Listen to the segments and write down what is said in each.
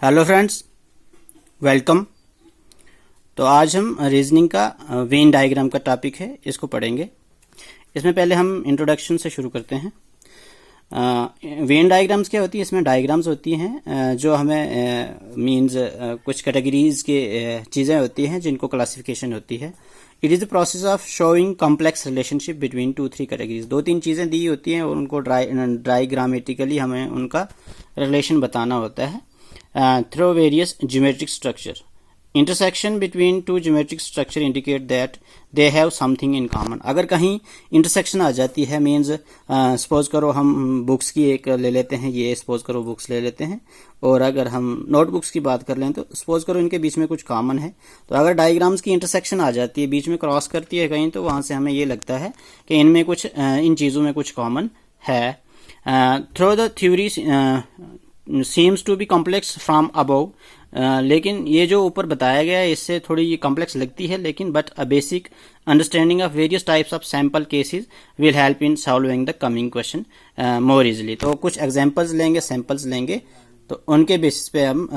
Hello friends, welcome. तो आज हम रीजनिंग का वेन डायग्राम का टॉपिक है, इसको पढ़ेंगे। इसमें पहले हम इंट्रोडक्शन से शुरू करते हैं। वेन डायग्राम्स क्या होती है? इसमें डायग्राम्स होती हैं जो हमें मींस कुछ कैटेगरीज के चीज़ें होती हैं जिनको क्लासिफिकेशन होती है। It is the process of showing complex relationship between 2-3 categories. 2-3 चीज़ें दी होती हैं और उनको डायग्रामेटिकली हमें उनका रिलेशन बताना होता है through various geometric structure. Intersection between two geometric structure indicate that they have something in common. अगर कहीं इंटरसेक्शन आ जाती है मीन्स सपोज करो हम बुक्स की एक ले लेते हैं, ये सपोज करो बुक्स ले लेते हैं, और अगर हम नोटबुक्स की बात कर लें तो सपोज करो इनके बीच में कुछ कॉमन है। तो अगर डायग्राम्स की इंटरसेक्शन आ जाती है, बीच में क्रॉस करती है कहीं, तो वहाँ से हमें ये लगता है कि इनमें कुछ इन चीज़ों में कुछ कॉमन है। Through the theory seems to be complex from above, लेकिन ये जो ऊपर बताया गया है इससे थोड़ी ये कॉम्प्लेक्स लगती है, लेकिन but a basic understanding of various types of sample cases will help in solving the coming question more easily. तो कुछ एग्जांपल्स लेंगे, सैंपल्स लेंगे, तो उनके बेसिस पे हम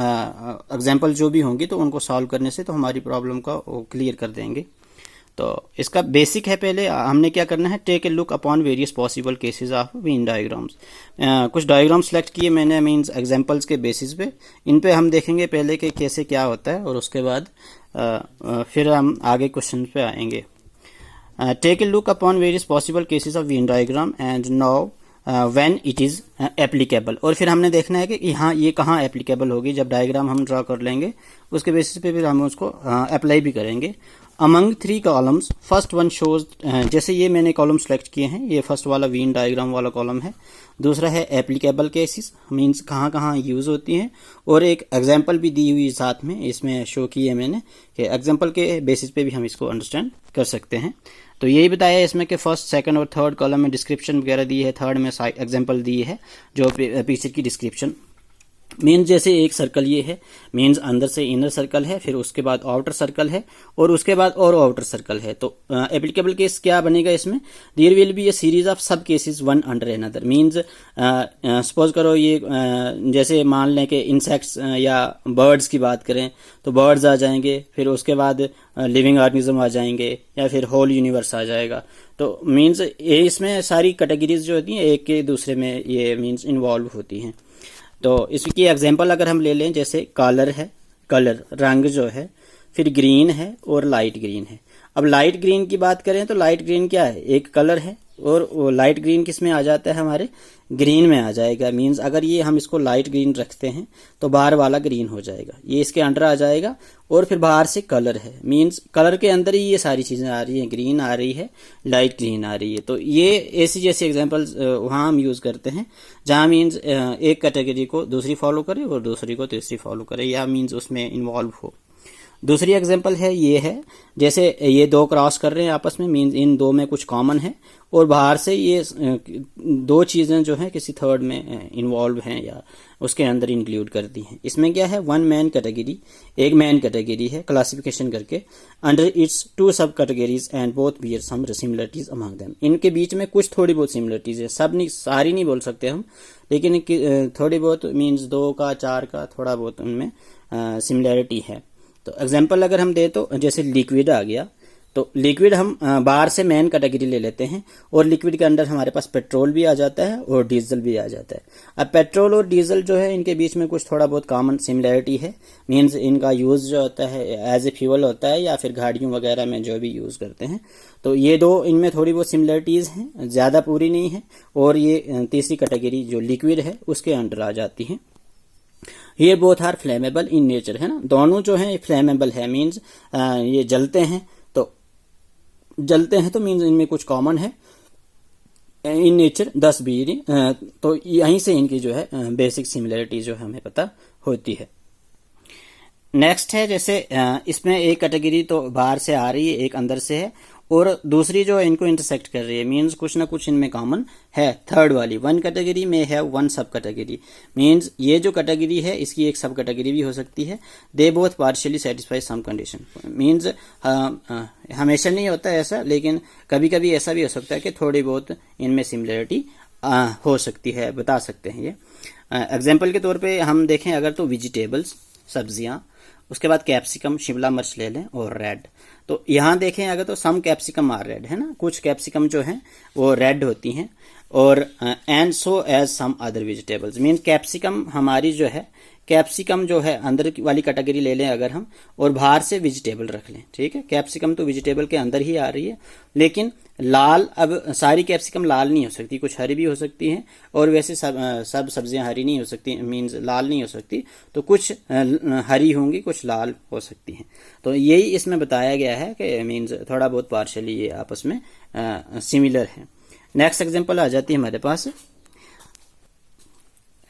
एग्जांपल जो भी होंगी तो उनको सॉल्व करने से तो हमारी प्रॉब्लम का क्लियर कर देंगे। तो इसका बेसिक है, पहले हमने क्या करना है, take a look upon various possible cases of Venn diagrams. कुछ डायग्राम सेलेक्ट किए मैंने मींस एग्जांपल्स के बेसिस पे, इन पे हम देखेंगे पहले कि कैसे क्या होता है और उसके बाद फिर हम आगे क्वेश्चन पे आएंगे। Take a look upon various possible cases of Venn diagram and now when it is applicable. और फिर हमने देखना है कि यहाँ ये कहाँ एप्लीकेबल होगी। जब डायग्राम हम ड्रा कर लेंगे उसके बेसिस पे फिर हम उसको अप्लाई भी करेंगे। Among 3 columns first one shows, जैसे ये मैंने कॉलम सेलेक्ट किए हैं, ये फर्स्ट वाला वेन डायग्राम वाला कॉलम है। दूसरा है एप्लीकेबल केसेस, मींस कहाँ कहाँ यूज़ होती हैं, और एक एग्जांपल भी दी हुई साथ में इसमें शो की है मैंने कि एग्जांपल के बेसिस पे भी हम इसको अंडरस्टैंड कर सकते हैं। तो यही बताया इसमें कि फर्स्ट, सेकंड और थर्ड कॉलम में डिस्क्रिप्शन वगैरह दी है, थर्ड में एग्जांपल दी है जो पिक्चर की डिस्क्रिप्शन। मीन्स जैसे एक सर्कल ये है, मीन्स अंदर से इनर सर्कल है, फिर उसके बाद आउटर सर्कल है, और उसके बाद और आउटर सर्कल है। तो एप्लीकेबल केस क्या बनेगा इसमें? There will be a series of sub cases one under another. Means suppose करो ये जैसे मान लें कि इंसेक्ट्स या बर्ड्स की बात करें तो बर्ड्स आ जाएंगे, फिर उसके बाद लिविंग ऑर्गेनिज्म आ जाएंगे, या फिर होल यूनिवर्स आ जाएगा। तो मीन्स ये इसमें सारी कैटेगरीज जो होती हैं एक के दूसरे में ये मीन्स इन्वॉल्व होती हैं। तो इसकी एग्जांपल अगर हम ले लें, जैसे कलर है, कलर रंग जो है, फिर ग्रीन है और लाइट ग्रीन है। अब लाइट ग्रीन की बात करें तो लाइट ग्रीन क्या है? एक कलर है, और वो लाइट ग्रीन किस में आ जाता है? हमारे ग्रीन में आ जाएगा। मींस अगर ये हम इसको लाइट ग्रीन रखते हैं तो बाहर वाला ग्रीन हो जाएगा, ये इसके अंडर आ जाएगा, और फिर बाहर से कलर है, मींस कलर के अंदर ही ये सारी चीज़ें आ रही हैं, ग्रीन आ रही है, लाइट ग्रीन आ रही है। तो ये ऐसी जैसे एग्जांपल्स वहाँ हम यूज़ करते हैं जहाँ मीन्स एक कैटेगरी को दूसरी फॉलो करे और दूसरी को तीसरी फॉलो करे, या मीन्स उसमें इन्वॉल्व हो। दूसरी एग्जांपल है, ये है जैसे ये दो क्रॉस कर रहे हैं आपस में, मीन्स इन दो में कुछ कॉमन है, और बाहर से ये दो चीज़ें जो हैं किसी थर्ड में इन्वॉल्व हैं या उसके अंदर इंक्लूड करती हैं। इसमें क्या है? वन मैन कैटेगरी, एक मैन कैटेगरी है क्लासिफिकेशन करके, under its 2 subcategories and both bear some similarities among them. इनके बीच में कुछ थोड़ी बहुत सिमिलरिटीज है, सब नहीं, सारी नहीं बोल सकते हम, लेकिन थोड़ी बहुत मीन्स 2 का 4 का थोड़ा बहुत उनमें सिमिलरिटी है। तो एग्जांपल अगर हम दे तो जैसे लिक्विड आ गया, तो लिक्विड हम बाहर से मेन कैटेगरी ले लेते हैं, और लिक्विड के अंदर हमारे पास पेट्रोल भी आ जाता है और डीजल भी आ जाता है। अब पेट्रोल और डीजल जो है इनके बीच में कुछ थोड़ा बहुत कॉमन सिमिलरिटी है, मींस इनका यूज़ जो होता है एज ए फ्यूल होता है या फिर गाड़ियों वगैरह में जो भी यूज़ करते हैं। तो ये दो इनमें थोड़ी बहुत सिमिलरिटीज़ हैं, ज़्यादा पूरी नहीं है, और ये तीसरी कैटेगरी जो लिक्विड है उसके अंडर आ जाती हैं। ये both are flammable in nature, है ना, दोनों जो हैं फ्लेमेबल है, मींस ये जलते हैं तो मींस इनमें कुछ कॉमन है इन नेचर, 10 भी तो यहीं से इनकी जो है बेसिक सिमिलरिटी जो हमें पता होती है। नेक्स्ट है जैसे इसमें एक कैटेगरी तो बाहर से आ रही है, एक अंदर से है, और दूसरी जो इनको इंटरसेक्ट कर रही है, मींस कुछ ना कुछ इनमें कॉमन है। थर्ड वाली वन कैटेगरी में है वन सब कैटेगरी, मींस ये जो कैटेगरी है इसकी एक सब कैटेगरी भी हो सकती है। They both partially satisfy some condition, means हमेशा नहीं होता ऐसा, लेकिन कभी कभी ऐसा भी हो सकता है कि थोड़ी बहुत इनमें सिमिलरिटी हो सकती है, बता सकते हैं ये। एग्जाम्पल के तौर पे हम देखें अगर तो वेजिटेबल्स, सब्जियां, उसके बाद कैप्सिकम, शिमला मिर्च ले लें और रेड। तो यहाँ देखें अगर तो सम कैप्सिकम आर रेड, है ना, कुछ कैप्सिकम जो है वो रेड होती हैं। और and so as some other vegetables, mean capsicum हमारी जो है, कैप्सिकम जो है अंदर वाली कैटेगरी ले लें अगर हम, और बाहर से वेजिटेबल रख लें, ठीक है। कैप्सिकम तो वेजिटेबल के अंदर ही आ रही है, लेकिन लाल, अब सारी कैप्सिकम लाल नहीं हो सकती, कुछ हरी भी हो सकती हैं, और वैसे सब सब्जियां हरी नहीं हो सकती, मीन्स लाल नहीं हो सकती, तो कुछ हरी होंगी, कुछ लाल हो सकती हैं। तो यही इसमें बताया गया है कि मीन्स थोड़ा बहुत पार्शली ये आपस में सिमिलर है। नेक्स्ट एग्जांपल आ जाती है हमारे पास।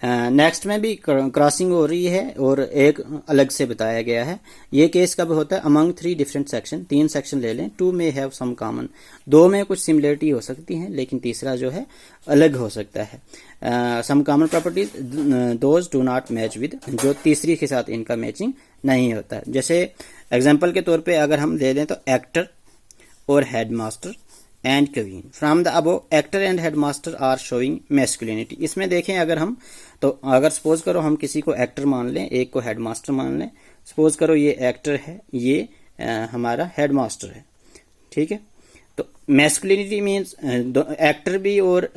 नेक्स्ट में भी क्रॉसिंग हो रही है और एक अलग से बताया गया है। ये केस कब होता है? अमंग 3 डिफरेंट सेक्शन, 3 सेक्शन ले लें, 2 में हैव सम कॉमन, 2 में कुछ सिमिलरिटी हो सकती है लेकिन तीसरा जो है अलग हो सकता है। Some common properties those do not match with, जो तीसरी के साथ इनका मैचिंग नहीं होता है। जैसे एग्जाम्पल के तौर पे अगर हम ले लें तो एक्टर और headmaster and queen, from the above actor and headmaster are showing masculinity. इसमें देखें अगर हम, तो अगर सपोज करो हम किसी को एक्टर मान लें, एक को हेडमास्टर मान लें, सपोज करो ये एक्टर है, ये हमारा हेडमास्टर है, ठीक है। तो मैस्कुलिनिटी मीन्स एक्टर भी और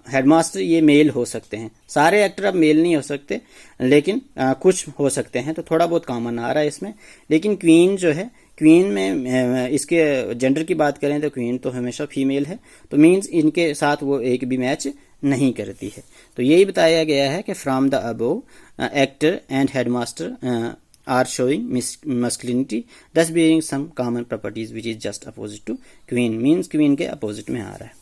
हेडमास्टर ये मेल हो सकते हैं। सारे एक्टर अब मेल नहीं हो सकते, लेकिन कुछ हो सकते हैं, तो थोड़ा बहुत कॉमन आ रहा है इसमें। लेकिन क्वीन जो है, क्वीन में इसके जेंडर की बात करें तो क्वीन तो हमेशा फीमेल है, तो मीन्स इनके साथ वो एक भी मैच नहीं करती है। तो यही बताया गया है कि from the above actor and headmaster are showing masculinity, this being some common properties which is just opposite to queen, means queen के अपोजिट में आ रहा है।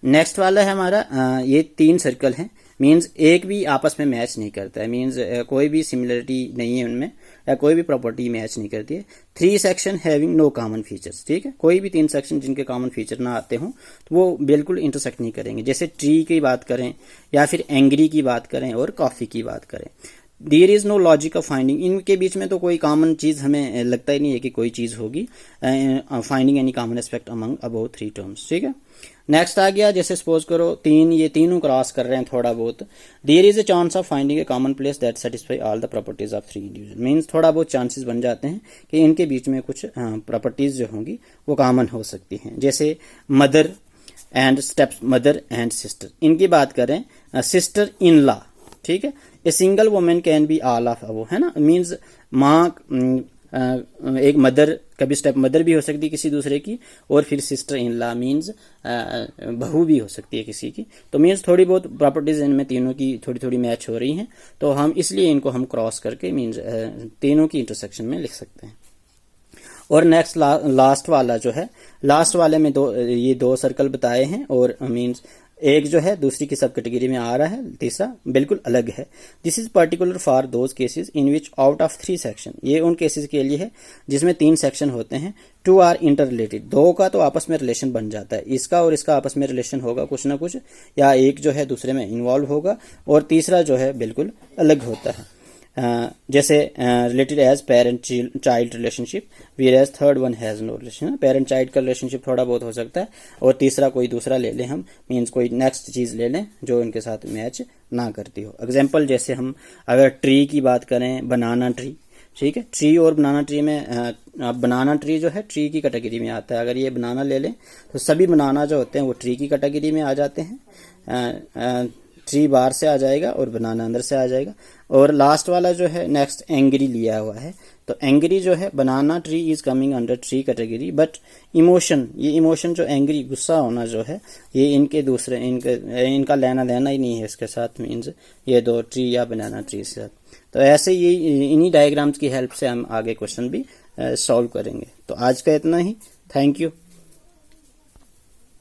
नेक्स्ट वाला है हमारा, ये 3 सर्कल हैं, मीन्स एक भी आपस में मैच नहीं करता है, मीन्स कोई भी सिमिलरिटी नहीं है उनमें, या कोई भी प्रॉपर्टी मैच नहीं करती है। 3 section having no common features, ठीक है। कोई भी 3 सेक्शन जिनके कॉमन फीचर ना आते हों तो वो बिल्कुल इंटरसेक्ट नहीं करेंगे। जैसे ट्री की बात करें, या फिर एंग्री की बात करें, और कॉफी की बात करें। There is no logic of finding, इनके बीच में तो कोई कॉमन चीज हमें लगता ही नहीं है कि कोई चीज होगी, finding any common aspect among above 3 terms, ठीक है। नेक्स्ट आ गया, जैसे सपोज करो ये तीनों क्रॉस कर रहे हैं थोड़ा बहुत, there is a chance of finding a common place that satisfy all the properties of 3 individual, means थोड़ा बहुत चांसेस बन जाते हैं कि इनके बीच में कुछ प्रॉपर्टीज जो होंगी वो कॉमन हो सकती हैं। जैसे mother and step mother and sister, इनकी बात करें, सिस्टर इन लॉ, ठीक है। A single women can be all of above, है ना, मीन्स माँ, एक मदर, कभी स्टेप मदर भी हो सकती है किसी दूसरे की, और फिर सिस्टर इन लॉ मीन्स बहू भी हो सकती है किसी की। तो मीन्स थोड़ी बहुत प्रॉपर्टीज इनमें तीनों की थोड़ी थोड़ी मैच हो रही हैं, तो हम इसलिए इनको हम क्रॉस करके मीन्स तीनों की इंटरसेक्शन में लिख सकते हैं। और नेक्स्ट लास्ट वाला जो है, लास्ट वाले में ये 2 सर्कल बताए हैं, और मीन्स एक जो है दूसरी की सब कैटेगरी में आ रहा है, तीसरा बिल्कुल अलग है। This is particular for those cases in which out of 3 section, ये उन केसेस के लिए है जिसमें 3 सेक्शन होते हैं। 2 आर इंटर रिलेटेड, 2 का तो आपस में रिलेशन बन जाता है, इसका और इसका आपस में रिलेशन होगा कुछ ना कुछ, या एक जो है दूसरे में इन्वॉल्व होगा, और तीसरा जो है बिल्कुल अलग होता है। जैसे related as parent child relationship, where as third one has no relation, parent child का रिलेशनशिप थोड़ा बहुत हो सकता है, और तीसरा कोई दूसरा ले लें हम, मीन्स कोई नेक्स्ट चीज ले लें जो इनके साथ मैच ना करती हो। एग्जाम्पल जैसे हम अगर ट्री की बात करें, बनाना ट्री, ठीक है। ट्री और बनाना ट्री में बनाना ट्री जो है ट्री की कैटेगरी में आता है। अगर ये बनाना ले लें तो सभी बनाना जो होते हैं वो ट्री की कैटेगरी में आ जाते हैं, ट्री बाहर से आ जाएगा और बनाना अंदर से आ जाएगा। और लास्ट वाला जो है नेक्स्ट एंग्री लिया हुआ है, तो एंग्री जो है बनाना tree is coming under tree category, but emotion, ये इमोशन जो एंग्री, गुस्सा होना जो है, ये इनके दूसरे इनका लेना देना ही नहीं है इसके साथ, मीन्स ये 2 ट्री या बनाना ट्री से साथ। तो ऐसे ये इन्हीं डायग्राम्स की हेल्प से हम आगे क्वेश्चन भी सॉल्व करेंगे। तो आज का इतना ही, थैंक यू।